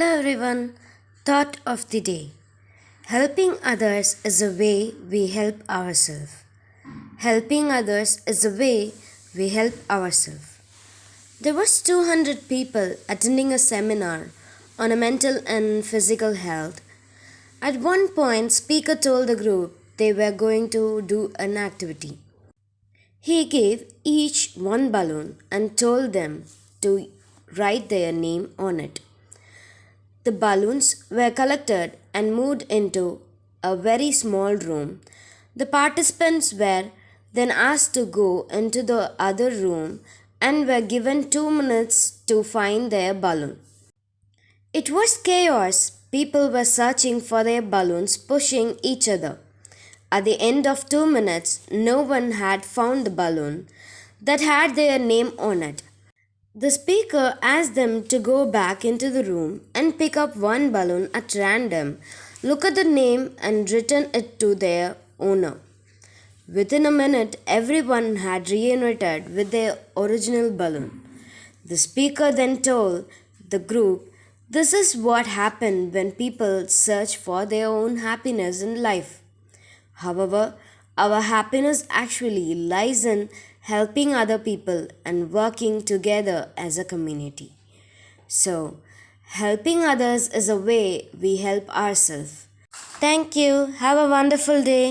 Hello everyone. Thought of the day. Helping others is a way we help ourselves. Helping others is a way we help ourselves. There was 200 people attending a seminar on a mental and physical health. At one point, speaker told the group they were going to do an activity. He gave each one balloon and told them to write their name on it. The balloons were collected and moved into a very small room. The participants were then asked to go into the other room and were given 2 minutes to find their balloon. It was chaos. People were searching for their balloons, pushing each other. At the end of 2 minutes, no one had found the balloon that had their name on it. The speaker asked them to go back into the room and pick up one balloon at random, look at the name, and return it to their owner. Within a minute, everyone had reunited with their original balloon. The speaker then told the group, "This is what happens when people search for their own happiness in life. However, our happiness actually lies in helping other people and working together as a community." So, helping others is a way we help ourselves. Thank you. Have a wonderful day.